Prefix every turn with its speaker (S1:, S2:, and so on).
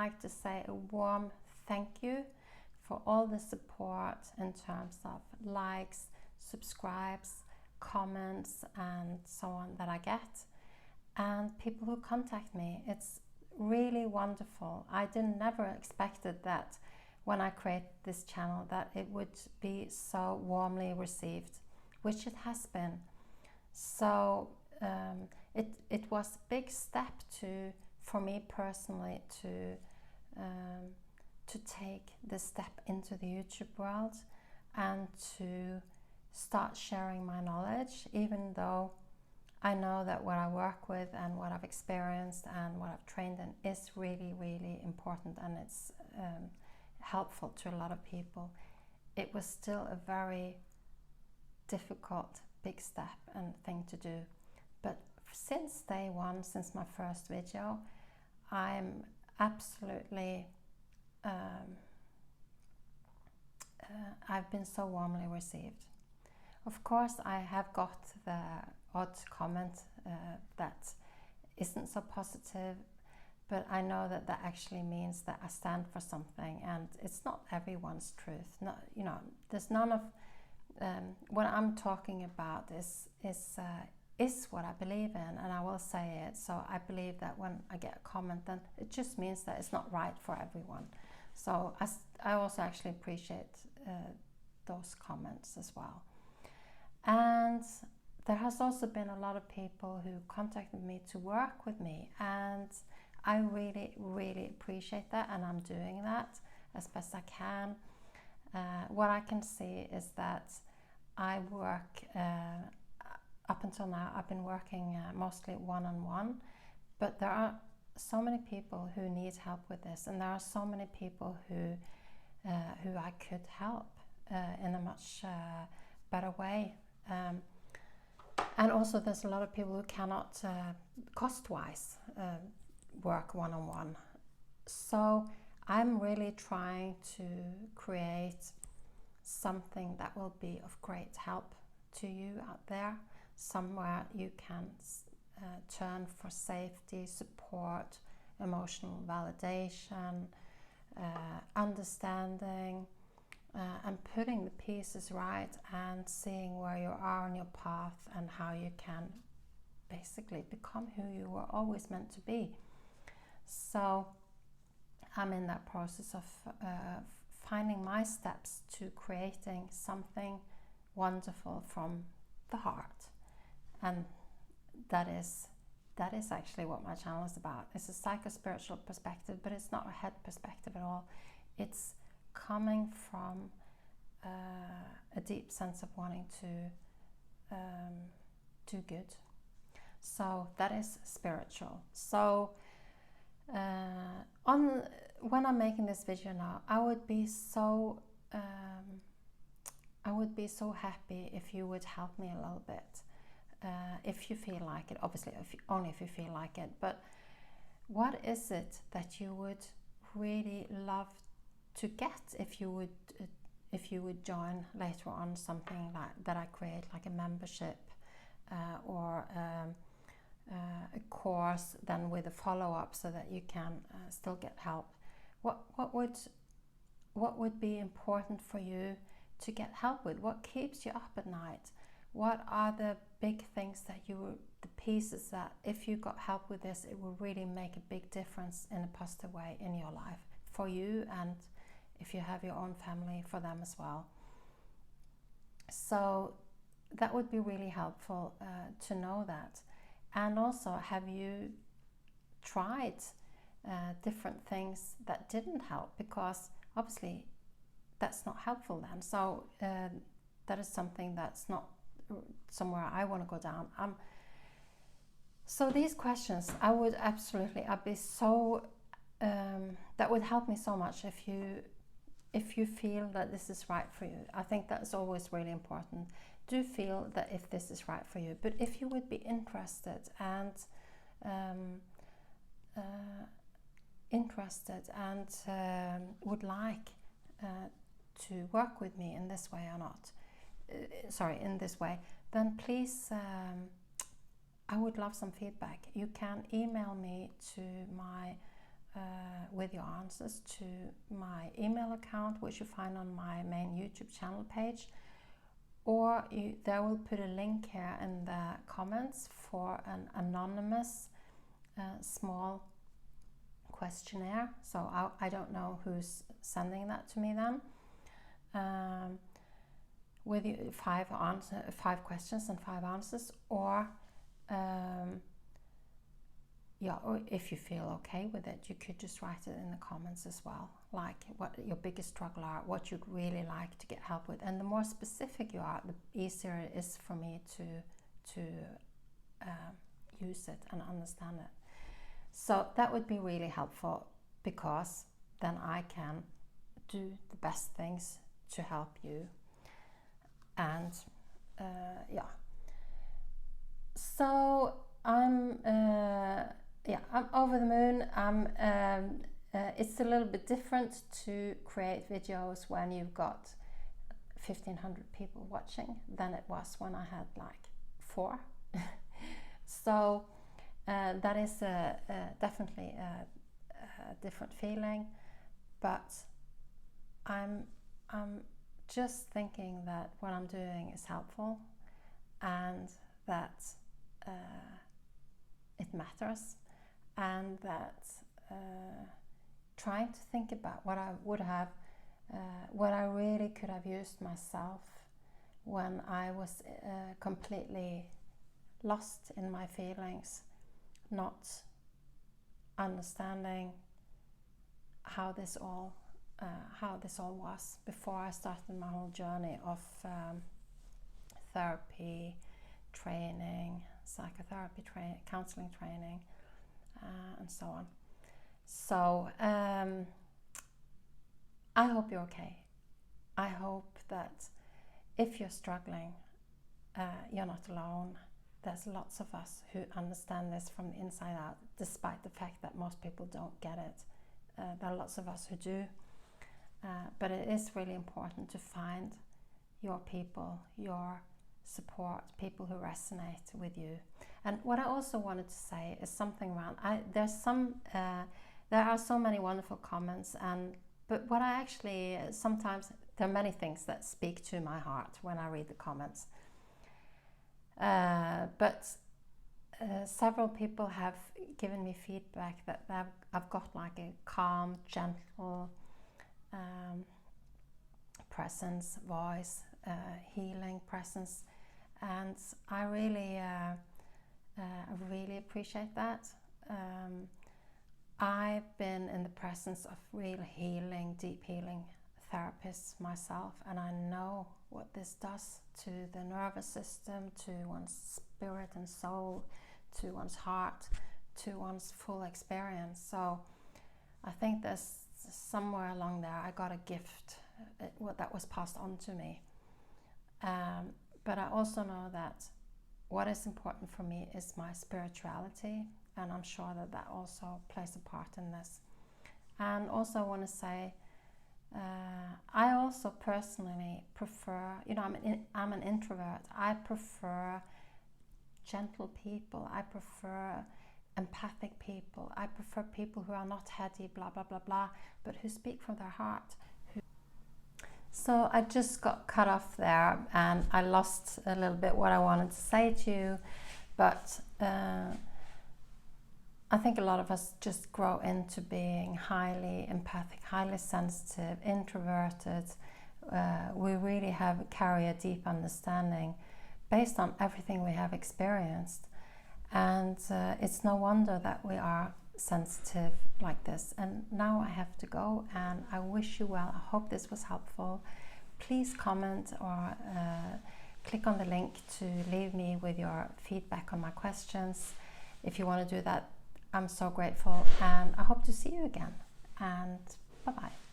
S1: like to say a warm thank you for all the support in terms of likes, subscribes, comments, and so on that I get, and people who contact me. It's really wonderful. I never expected that when I created this channel that it would be so warmly received, which it has been. So it was a big step for me personally to take this step into the YouTube world and to start sharing my knowledge, even though I know that what I work with and what I've experienced and what I've trained in is really, really important, and it's helpful to a lot of people. It was still a very difficult, big step and thing to do. But since day one, since my first video, I'm absolutely I've been so warmly received. Of course, I have got the odd comment that isn't so positive, but I know that that actually means that I stand for something, and it's not everyone's truth. Not, you know, there's none of what I'm talking about is what I believe in, and I will say it. So I believe that when I get a comment, then it just means that it's not right for everyone. So I also actually appreciate those comments as well. And there has also been a lot of people who contacted me to work with me, and I really, really appreciate that, and I'm doing that as best I can. What I can see is that I work, up until now, I've been working mostly one-on-one, but there are so many people who need help with this, and there are so many people who I could help in a much better way. And also there's a lot of people who cannot cost-wise work one-on-one. So I'm really trying to create something that will be of great help to you out there, somewhere you can turn for safety, support, emotional validation, understanding, and putting the pieces right and seeing where you are on your path and how you can basically become who you were always meant to be. So I'm in that process of finding my steps to creating something wonderful from the heart, and that is actually what my channel is about. It's a psycho-spiritual perspective, but it's not a head perspective at all. It's coming from a deep sense of wanting to do good. So that is spiritual. So when I'm making this video now, I would be so happy if you would help me a little bit, if you feel like it. Obviously, only if you feel like it. But what is it that you would really love to get if you would join later on something like that I create, like a membership or a course, then with a follow-up, so that you can still get help? What would be important for you to get help with? What keeps you up at night? What are the big things the pieces that if you got help with this, it will really make a big difference in a positive way in your life, for you, and if you have your own family, for them as well. So that would be really helpful to know that. And also, have you tried different things that didn't help? Because obviously that's not helpful then. So that is something that's not somewhere I want to go down. So these questions, I'd be so, that would help me so much if you feel that this is right for you. I think that's always really important. Do feel that if this is right for you. But if you would be interested and would like to work with me in this way or not, in this way, then please, I would love some feedback. You can email me to my with your answers to my email account, which you find on my main YouTube channel page, or they will put a link here in the comments for an anonymous small questionnaire. So I don't know who's sending that to me then. With 5 questions and 5 answers, or or if you feel okay with it, you could just write it in the comments as well, like what your biggest struggle are, what you'd really like to get help with. And the more specific you are, the easier it is for me to use it and understand it. So that would be really helpful, because then I can do the best things to help you. And so I'm over the moon. It's a little bit different to create videos when you've got 1,500 people watching than it was when I had like 4. So that is definitely a different feeling, but I'm just thinking that what I'm doing is helpful, and that it matters, and that trying to think about what I would have, what I really could have used myself when I was completely lost in my feelings, not understanding how this all was before I started my whole journey of therapy training, psychotherapy training, counseling training, and so on. So I hope you're okay. I hope that if you're struggling, you're not alone. There's lots of us who understand this from the inside out, despite the fact that most people don't get it. There are lots of us who do. But it is really important to find your people, your support, people who resonate with you. And what I also wanted to say is something around, there are so many wonderful comments, but what I actually, sometimes there are many things that speak to my heart when I read the comments. But several people have given me feedback that I've got like a calm, gentle presence, voice, healing presence, and I really appreciate that. I've been in the presence of real healing, deep healing therapists myself, and I know what this does to the nervous system, to one's spirit and soul, to one's heart, to one's full experience. So I think there's somewhere along there I got a gift that was passed on to me. But I also know that what is important for me is my spirituality, and I'm sure that that also plays a part in this. And also I want to say, I also personally prefer, I'm an introvert. I prefer gentle people. I prefer empathic people. I prefer people who are not heady, blah, blah, blah, blah, but who speak from their heart. So I just got cut off there, and I lost a little bit what I wanted to say to you, but I think a lot of us just grow into being highly empathic, highly sensitive, introverted. We really carry a deep understanding based on everything we have experienced. And it's no wonder that we are sensitive like this. And now I have to go, and I wish you well. I hope this was helpful. Please comment or click on the link to leave me with your feedback on my questions. If you want to do that, I'm so grateful, and I hope to see you again. And bye-bye.